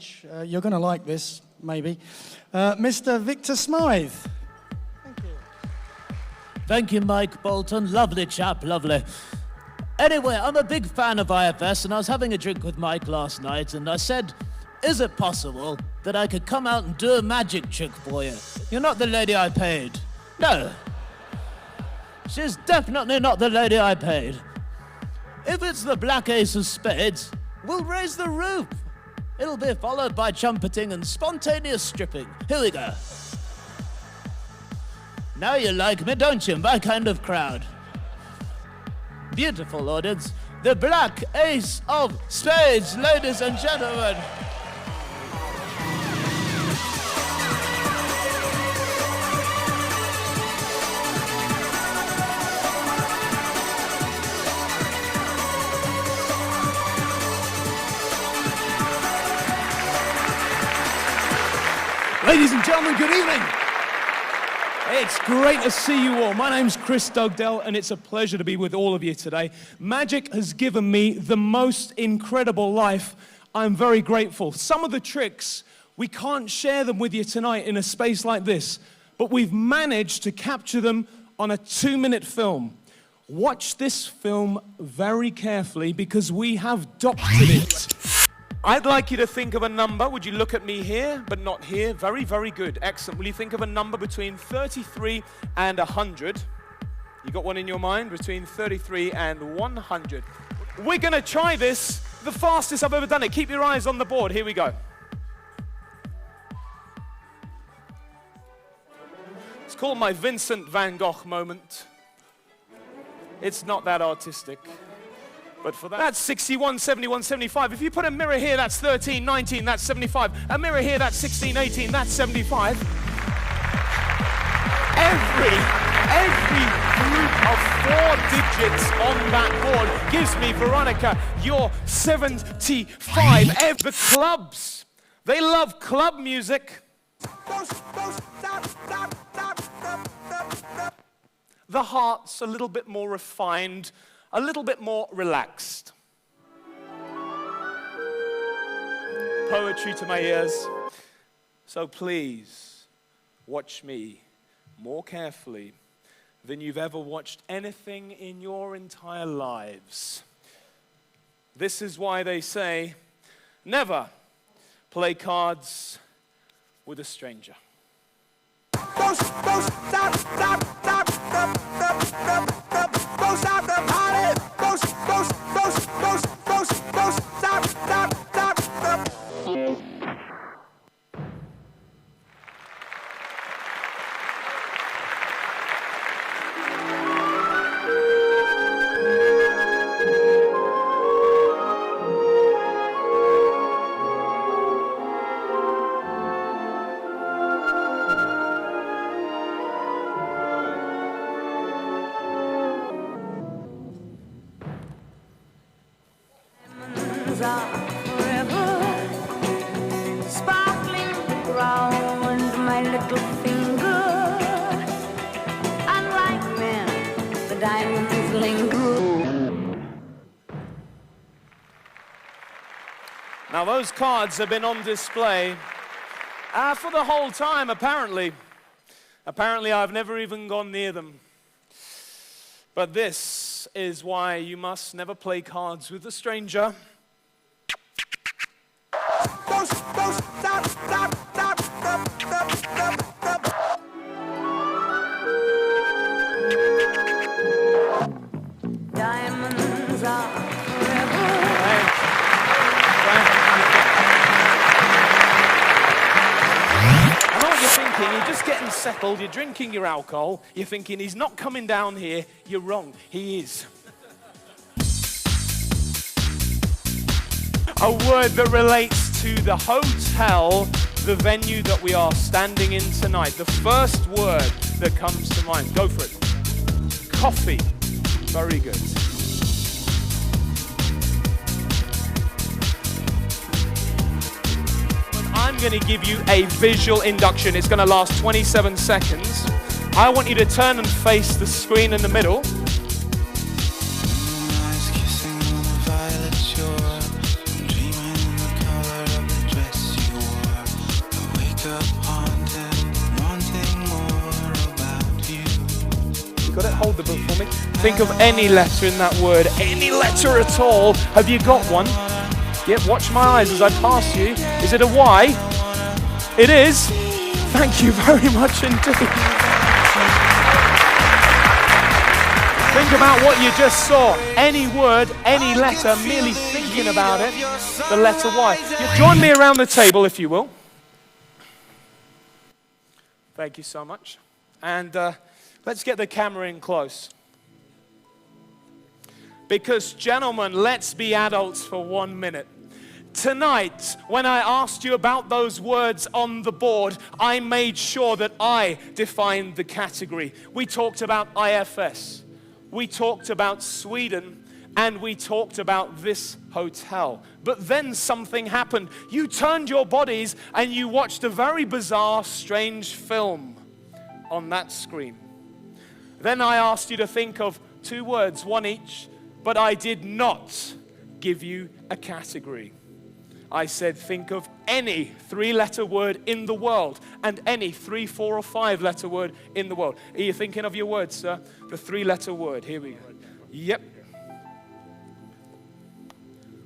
stage. You're going to like this, maybe. Mr. Victor Smythe. Thank you. Thank you, Mike Bolton. Lovely chap, lovely. Anyway, I'm a big fan of IFS, and I was having a drink with Mike last night, and I said, is it possible that I could come out and do a magic trick for you? You're not the lady I paid. No. She's definitely not the lady I paid. If it's the black ace of spades, we'll raise the roof. It'll be followed by trumpeting and spontaneous stripping. Here we go. Now you like me, don't you? My kind of crowd. Beautiful audience. The black ace of spades, ladies and gentlemen. Ladies and gentlemen, good evening. It's great to see you all. My name's Chris Dugdale, and it's a pleasure to be with all of you today. Magic has given me the most incredible life. I'm very grateful. Some of the tricks, we can't share them with you tonight in a space like this, but we've managed to capture them on a 2-minute film. Watch this film very carefully because we have doctored it. I'd like you to think of a number. Would you look at me here, but not here? Very, very good. Excellent. Will you think of a number between 33 and 100? You got one in your mind? Between 33 and 100. We're going to try this the fastest I've ever done it. Keep your eyes on the board. Here we go. It's called my Vincent van Gogh moment. It's not that artistic. But for that, that's 61, 71, 75. If you put a mirror here, that's 13, 19, that's 75. A mirror here, that's 16, 18, that's 75. Every group of 4 digits on that board gives me, Veronica, your 75. The clubs, they love club music. The heart's a little bit more refined, a little bit more relaxed. Poetry to my ears. So please, watch me more carefully than you've ever watched anything in your entire lives. This is why they say, never play cards with a stranger. Now those cards have been on display for the whole time, apparently. Apparently I've never even gone near them. But this is why you must never play cards with a stranger. Diamonds are forever. I know what you're thinking. You're just getting settled. You're drinking your alcohol. You're thinking he's not coming down here. You're wrong. He is. A word that relates to the hotel, the venue that we are standing in tonight. The first word that comes to mind. Go for it. Coffee. Very good. I'm going to give you a visual induction. It's going to last 27 seconds. I want you to turn and face the screen in the middle. for me. Think of any letter in that word, any letter at all. Have you got one? Yep, watch my eyes as I pass you. Is it a Y? It is. Thank you very much indeed. Think about what you just saw. Any word, any letter, merely thinking about it, the letter Y. Join me around the table, if you will. Thank you so much. And let's get the camera in close. Because, gentlemen, let's be adults for 1 minute. Tonight, when I asked you about those words on the board, I made sure that I defined the category. We talked about IFS. We talked about Sweden, and we talked about this hotel. But then something happened. You turned your bodies and you watched a very bizarre, strange film on that screen. Then I asked you to think of 2 words, one each, but I did not give you a category. I said think of any 3-letter word in the world and any 3, 4, or 5-letter word in the world. Are you thinking of your words, sir? The 3-letter word. Here we go. Yep.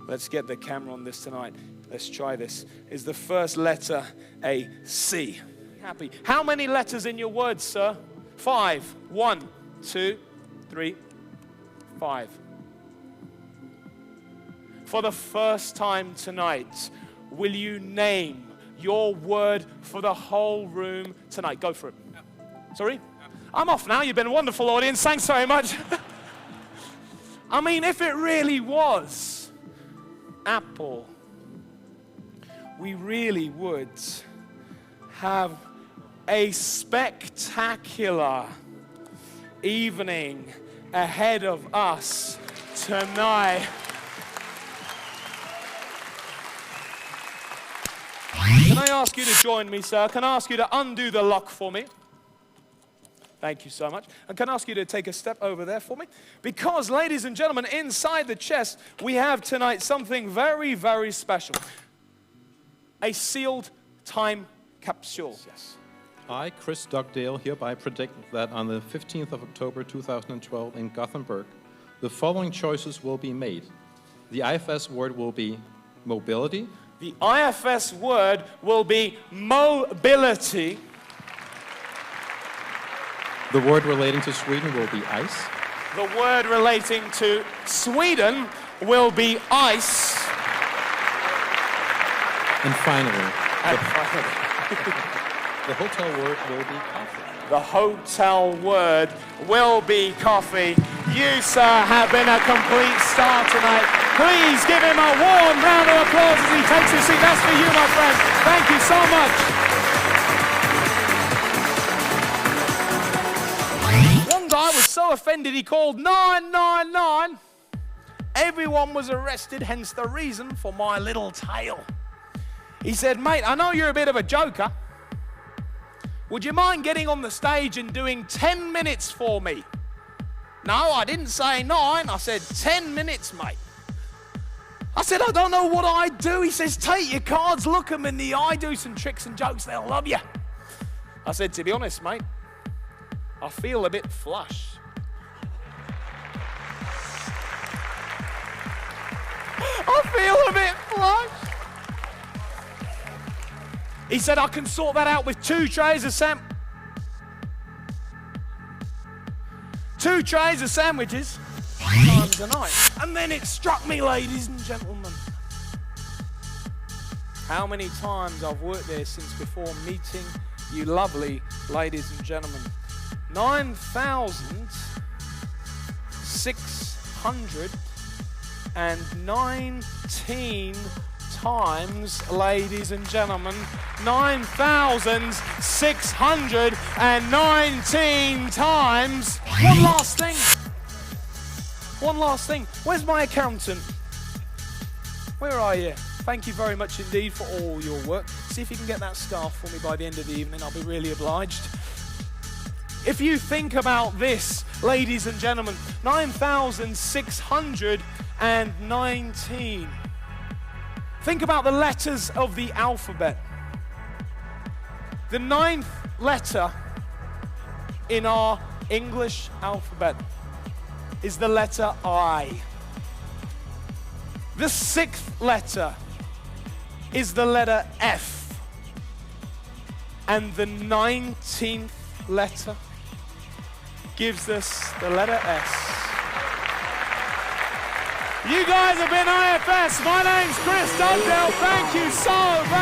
Let's get the camera on this tonight. Let's try this. Is the first letter a C? Happy. How many letters in your words, sir? 5. 1, 2, 3, 5. For the first time tonight, will you name your word for the whole room tonight? Go for it. Sorry? I'm off now. You've been a wonderful audience. Thanks very much. I mean, if it really was Apple, we really would have a spectacular evening ahead of us tonight. Can I ask you to join me, sir? Can I ask you to undo the lock for me? Thank you so much. And can I ask you to take a step over there for me? Because, ladies and gentlemen, inside the chest, we have tonight something very, very special. A sealed time capsule. Yes. I, Chris Dugdale, hereby predict that on the 15th of October 2012 in Gothenburg, the following choices will be made. The IFS word will be mobility. The IFS word will be mobility. The word relating to Sweden will be ice. The word relating to Sweden will be ice. And finally, the hotel word will be coffee. The hotel word will be coffee. You, sir, have been a complete star tonight. Please give him a warm round of applause as he takes his seat. That's for you, my friend. Thank you so much. One guy was so offended he called 999. Everyone was arrested, hence the reason for my little tale. He said, mate, I know you're a bit of a joker. Would you mind getting on the stage and doing 10 minutes for me? No, I didn't say 9. I said 10 minutes, mate. I said, I don't know what I do. He says, take your cards, look them in the eye, do some tricks and jokes, they'll love you. I said, to be honest, mate, I feel a bit flush. I feel a bit flush. He said, I can sort that out with 2 trays of sandwiches times a night. And then it struck me, ladies and gentlemen, how many times I've worked there since before meeting you lovely ladies and gentlemen. 9,619 times, ladies and gentlemen. 9,619 times. One last thing. Where's my accountant? Where are you? Thank you very much indeed for all your work. See if you can get that scarf for me by the end of the evening. I'll be really obliged. If you think about this, ladies and gentlemen, 9,619. Think about the letters of the alphabet. The 9th letter in our English alphabet is the letter I. The 6th letter is the letter F. And the 19th letter gives us the letter S. You guys have been IFS. My name's Chris Dugdale. Thank you so very much.